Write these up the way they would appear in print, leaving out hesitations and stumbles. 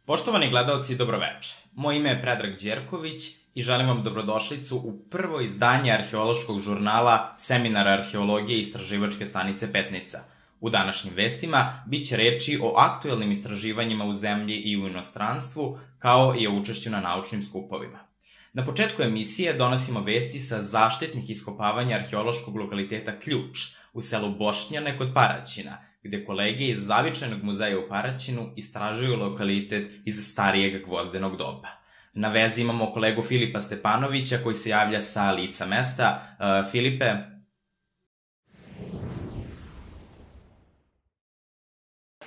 Poštovani gledalci, dobroveče. Moje ime je Predrag Đerković i želim vam dobrodošlicu u prvo izdanje arheološkog žurnala Seminara arheologije i istraživačke stanice Petnica. U današnjim vestima biće reči o aktuelnim istraživanjima u zemlji i u inostranstvu, kao i o učešću na naučnim skupovima. Na početku emisije donosimo vesti sa zaštitnih iskopavanja arheološkog lokaliteta Ključ u selu Bošnjane kod Paraćina, gde kolege iz Zavičajnog muzeja u Paraćinu istražuju lokalitet iz starijeg gvozdenog doba. Na vezi imamo kolegu Filipa Stepanovića koji se javlja sa lica mesta. Filipe?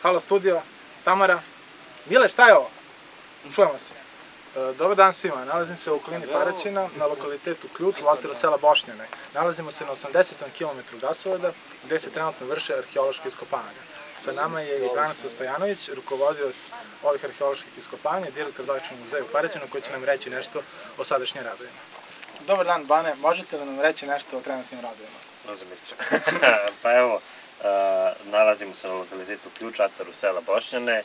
Halo studio, Tamara. Mile, šta je ovo? Čujemo se. Dobar dan svima, nalazim se u okolini Paraćina, na lokalitetu Ključ u okviru sela Bošnjane. Nalazimo se na 80. kilometru gasovoda, gde se trenutno vrše arheološke iskopavanja. Sa nama je i Branislav Stojanović, rukovodioc ovih arheoloških iskopavanja, direktor Zavičajnog muzeja u Paraćinu, koji će nam reći nešto o sadašnjim radovima. Dobar dan, Bane, možete li nam reći nešto o trenutnim radovima? Može, mistre. Pa evo, nalazimo se na lokalitetu Ključ, ataru sela Bošnjane.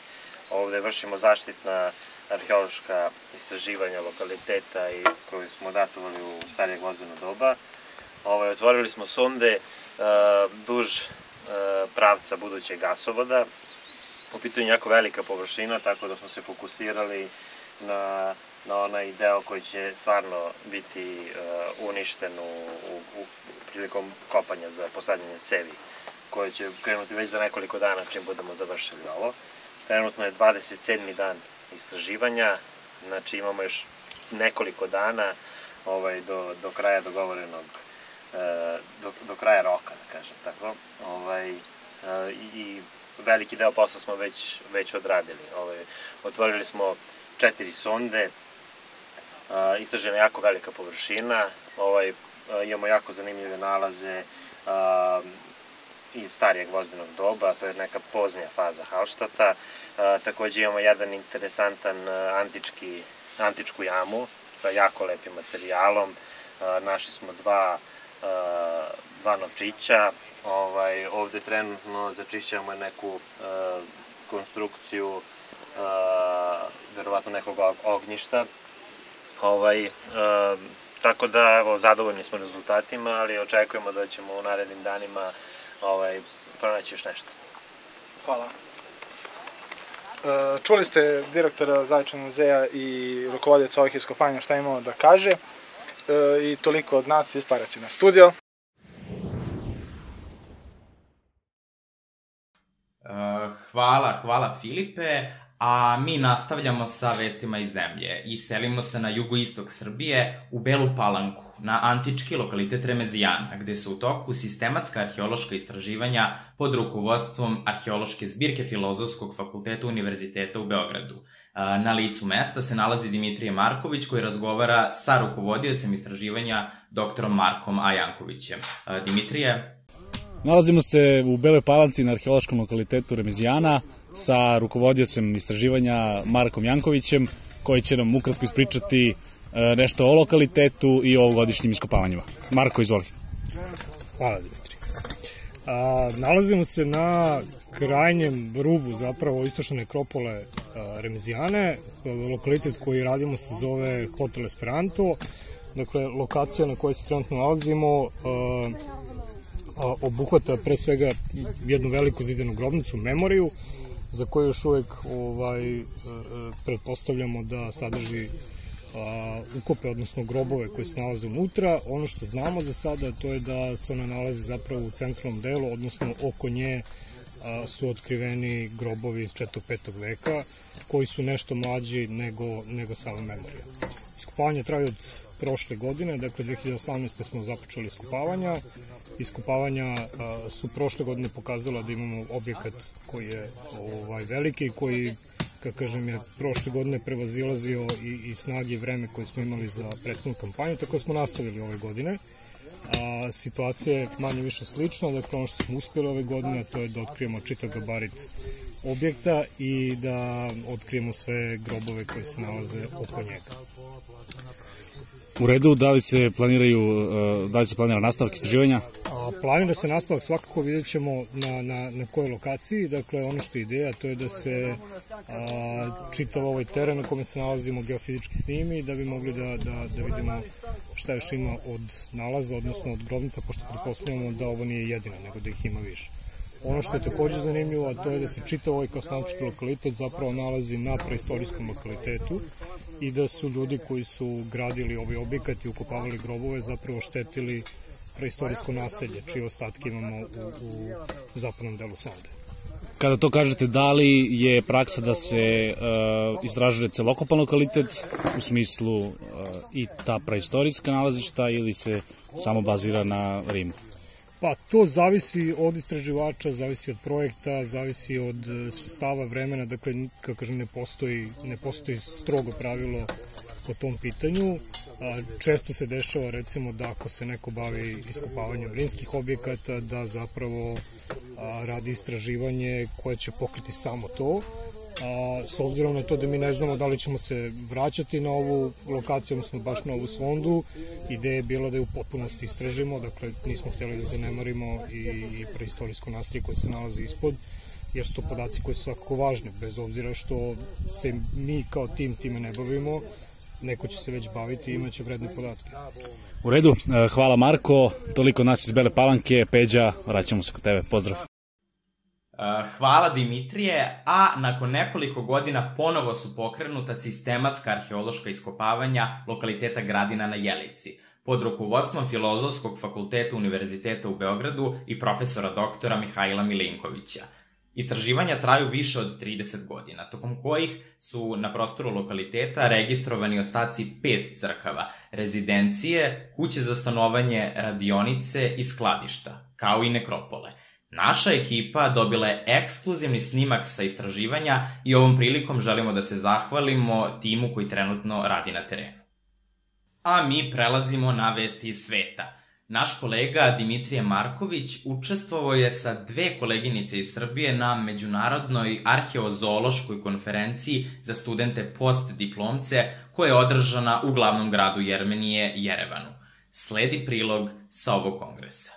Ovde vršimo zaštitna arheološka istraživanja lokaliteta i koju smo datovali u starije gvozdeno doba. Otvorili smo sonde duž pravca budućeg gasovoda. U pitanju je jako velika površina, tako da smo se fokusirali na onaj deo koji će stvarno biti uništen prilikom kopanja za postavljanje cevi, koje će krenuti već za nekoliko dana čim budemo završili ovo. Trenutno je 27. dan istraživanja, znači imamo još nekoliko dana do kraja dogovorenog, do kraja roka, da kažem tako. I veliki deo posla smo već odradili. Otvorili smo 4 sonde, istražena je jako velika površina, imamo jako zanimljive nalaze iz starijeg gvozdenog doba, to je neka poznija faza Halštata. Takođe imamo jedan interesantan antičku jamu sa jako lepim materijalom. Našli smo dva novčića. Ovde trenutno začišćavamo neku konstrukciju, verovatno nekog ognjišta. Tako da, zadovoljni smo rezultatima, ali očekujemo da ćemo u narednim danima pronaći još nešto. Hvala. Čuli ste direktora Zavičajnog muzeja i rukovodioca ovih iskopavanja šta imamo da kaže i toliko od nas iz Paraćina. Studio. Hvala Filipe, a mi nastavljamo sa vestima iz zemlje i selimo se na jugoistok Srbije u Belu Palanku, na antički lokalitet Remezijana, gde su u toku sistematska arheološka istraživanja pod rukovodstvom arheološke zbirke Filozofskog fakulteta Univerziteta u Beogradu. Na licu mesta se nalazi Dimitrije Marković koji razgovara sa rukovodiocem istraživanja dr. Markom A. Jankovićem. Dimitrije? Nalazimo se u Beloj Palanci na arheološkom lokalitetu Remezijana sa rukovodiocem istraživanja Markom Jankovićem, koji će nam ukratko ispričati nešto o lokalitetu i o ovogodišnjim iskopavanjima. Marko, izvoli. Hvala, Dimitri. Nalazimo se na krajnjem rubu, zapravo, istočne nekropole Remezijane. Lokalitet koji radimo se zove Hotel Esperanto. Dakle, lokacija na kojoj se trenutno nalazimo obuhvata pre svega jednu veliku zidanu grobnicu, memoriju, za koju još uvek pretpostavljamo da sadrži ukope, odnosno grobove koje se nalaze unutra. Ono što znamo za sada to je da se ona nalazi zapravo u centralnom delu, odnosno oko nje su otkriveni grobovi iz 4. 5. veka, koji su nešto mlađi nego sama memorija. Iskopavanje traje od prošle godine, dakle 2018. smo započeli iskopavanja. Iskopavanja su prošle godine pokazala da imamo objekat koji je veliki, koji, kako kažem, je prošle godine prevazilazio i snage i vreme koje smo imali za prethodnu kampanju, tako smo nastavili ove godine. Situacija je manje više slična, dakle ono što smo uspjeli ove godine to je da otkrijemo čitav gabarit objekta i da otkrijemo sve grobove koji se nalaze oko njega. U redu, da li se planira nastavak istraživanja? A planira se nastavak, svakako vidjet ćemo na kojoj lokaciji. Dakle, ono što je ideja, to je da se čitav ovaj teren na kome se nalazimo geofizički snimi, da bi mogli da vidimo šta još ima od nalaza, odnosno od grobnica, pošto pretpostavljamo da ovo nije jedina, nego da ih ima više. Ono što je takođe zanimljivo, a to je da se čitav ovaj kosmološki lokalitet zapravo nalazi na preistorijskom lokalitetu i da su ljudi koji su gradili ovaj objekat i ukopavali grobove zapravo štetili preistorijsko naselje, čije ostatke imamo u zapadnom delu sonde. Kada to kažete, da li je praksa da se istražuje celokupan lokalitet u smislu i ta preistorijska nalazišta ili se samo bazira na Rimu? Pa to zavisi od istraživača, zavisi od projekta, zavisi od sredstava, vremena, dakle, kako kažem, ne postoji strogo pravilo po tom pitanju. Često se dešava, recimo, da ako se neko bavi iskopavanjem rimskih objekata, da zapravo radi istraživanje koje će pokriti samo to. S obzirom na to da mi ne znamo da li ćemo se vraćati na ovu lokaciju, odnosno baš na ovu sondu, ideja je bila da je u potpunosti istražimo, dakle nismo htjeli da zanemarimo i preistorijsko naselje koje se nalazi ispod, jer su to podaci koji su svakako važni, bez obzira što se mi kao tim time ne bavimo, neko će se već baviti i imaće vredne podatke. U redu, hvala Marko, toliko nas iz Bele Palanke. Peđa, vraćamo se kod tebe, pozdrav. Hvala Dimitrije, a nakon nekoliko godina ponovo su pokrenuta sistematska arheološka iskopavanja lokaliteta Gradina na Jelici, pod rukovodstvom Filozofskog fakulteta Univerziteta u Beogradu i profesora doktora Mihajla Milinkovića. Istraživanja traju više od 30 godina, tokom kojih su na prostoru lokaliteta registrovani ostaci 5 crkava, rezidencije, kuće za stanovanje, radionice i skladišta, kao i nekropole. Naša ekipa dobila je ekskluzivni snimak sa istraživanja i ovom prilikom želimo da se zahvalimo timu koji trenutno radi na terenu. A mi prelazimo na vesti iz sveta. Naš kolega Dimitrije Marković učestvovao je sa 2 koleginice iz Srbije na Međunarodnoj arheozoološkoj konferenciji za studente postdiplomce koja je održana u glavnom gradu Jermenije, Jerevanu. Sledi prilog sa ovog kongresa.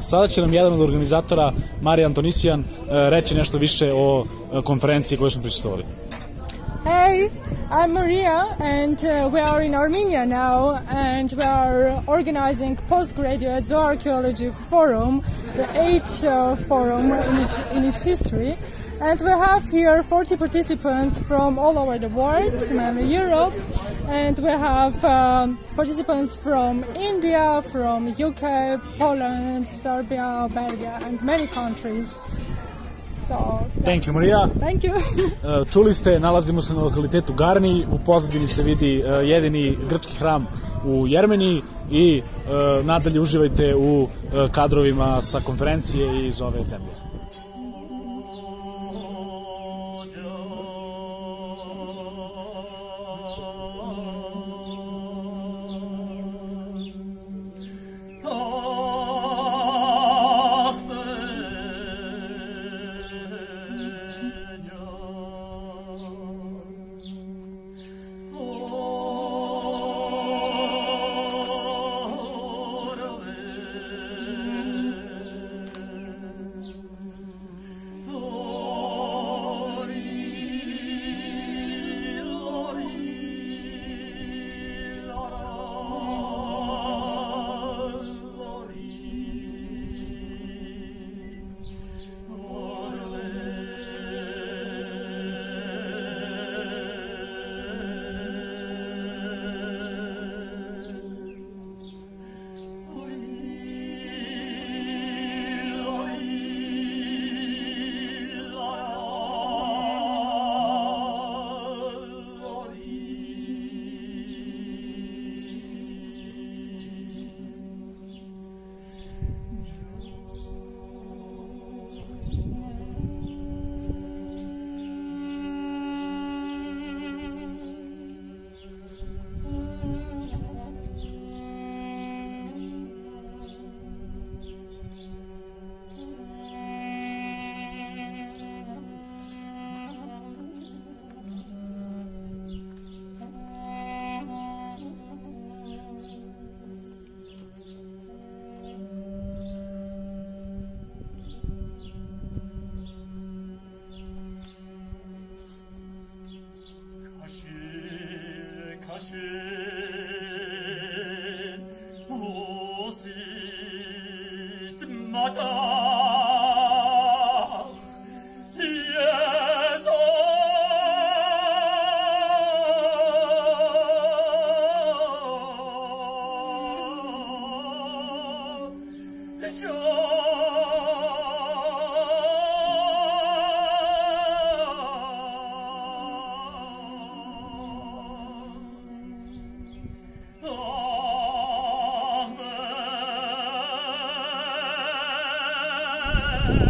Sada će nam jedan od organizatora, Marija Antonisijan, reći nešto više o konferenciji koju smo prisustvovali. Hey, I'm Maria and we are in Armenia now and we are organizing postgraduate zooarchaeology forum, the 8th forum in its history. And we have here 40 participants from all over the world, mainly Europe, and we have participants from India, from UK, Poland, Serbia, Belgium, and many countries. So, thank you, Maria. Thank you. Čuli ste, nalazimo se na lokalitetu Garni, u pozadini se vidi jedini grčki hram u Jermeniji i nadalje uživajte u kadrovima sa konferencije iz ove zemlje.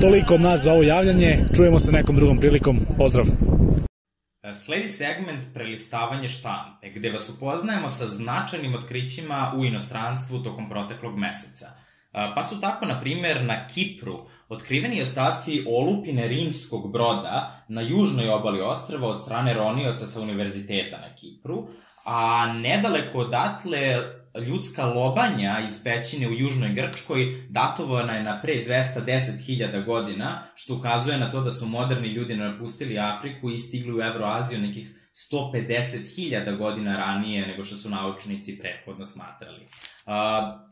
Toliko od nas za ovo javljanje, čujemo se nekom drugom prilikom, pozdrav! Sledi segment prelistavanje štampe, gde vas upoznajemo sa značajnim otkrićima u inostranstvu tokom proteklog meseca. Pa su tako, na primer, na Kipru otkriveni ostaci olupine rimskog broda na južnoj obali ostrva od strane ronioca sa univerziteta na Kipru, a nedaleko odatle ljudska lobanja iz pećine u južnoj Grčkoj datovana je na pre 210.000 godina, što ukazuje na to da su moderni ljudi napustili Afriku i stigli u Evroaziju nekih 150.000 godina ranije nego što su naučnici prethodno smatrali.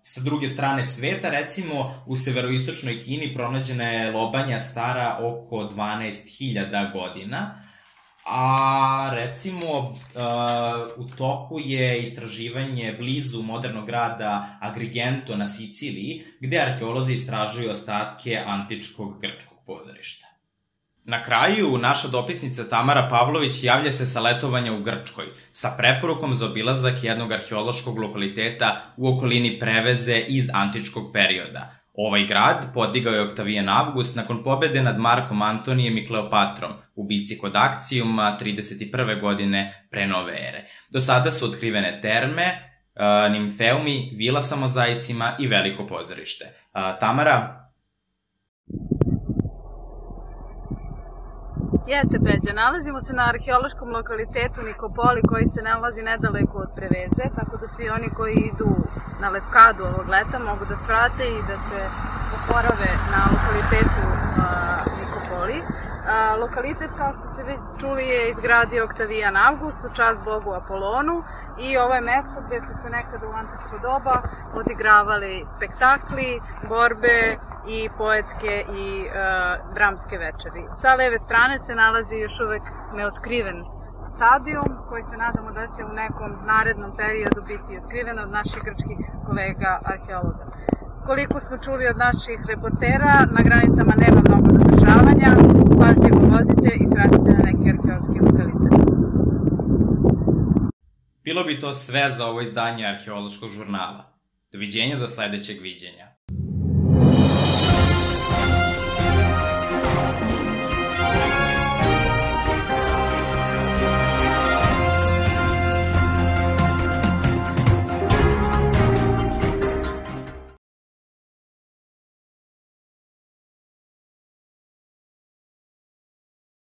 Sa druge strane sveta, recimo, u severoistočnoj Kini pronađena je lobanja stara oko 12.000 godina, a recimo u toku je istraživanje blizu modernog grada Agrigento na Siciliji, gde arheolozi istražuju ostatke antičkog grčkog pozorišta. Na kraju, naša dopisnica Tamara Pavlović javlja se sa letovanja u Grčkoj, sa preporukom za obilazak jednog arheološkog lokaliteta u okolini Preveze iz antičkog perioda. Ovaj grad podigao je Oktavijan Avgust nakon pobede nad Markom Antonijem i Kleopatrom u bici kod Akcijuma 31. godine pre nove ere. Do sada su otkrivene terme, nimfeumi, vila sa mozaicima i veliko pozorište. Tamara? Jeste, Peđa, nalazimo se na arheološkom lokalitetu Nikopoli koji se nalazi nedaleko od Preveze, tako da svi oni koji idu na Lefkadu ovog leta mogu da svrate i da se oporave na lokalitetu Nikopoli. Lokalitet, kao što ste već čuli, je izgradio Oktavijan Avgust u čast bogu Apolonu i ovo je mesto gde su se nekada u antičko doba odigravali spektakli, borbe i poetske i dramske večeri. Sa leve strane se nalazi još uvek neotkriven stadijum koji se nadamo da će u nekom narednom periodu biti otkriven od naših grčkih kolega arheologa. Koliko smo čuli od naših reportera, na granicama nema mnogo zadržavanja, pažljivo vozite i svratite na neki arheološki lokalitet. Bilo bi to sve za ovo izdanje arheološkog žurnala. Doviđenja do sledećeg viđenja.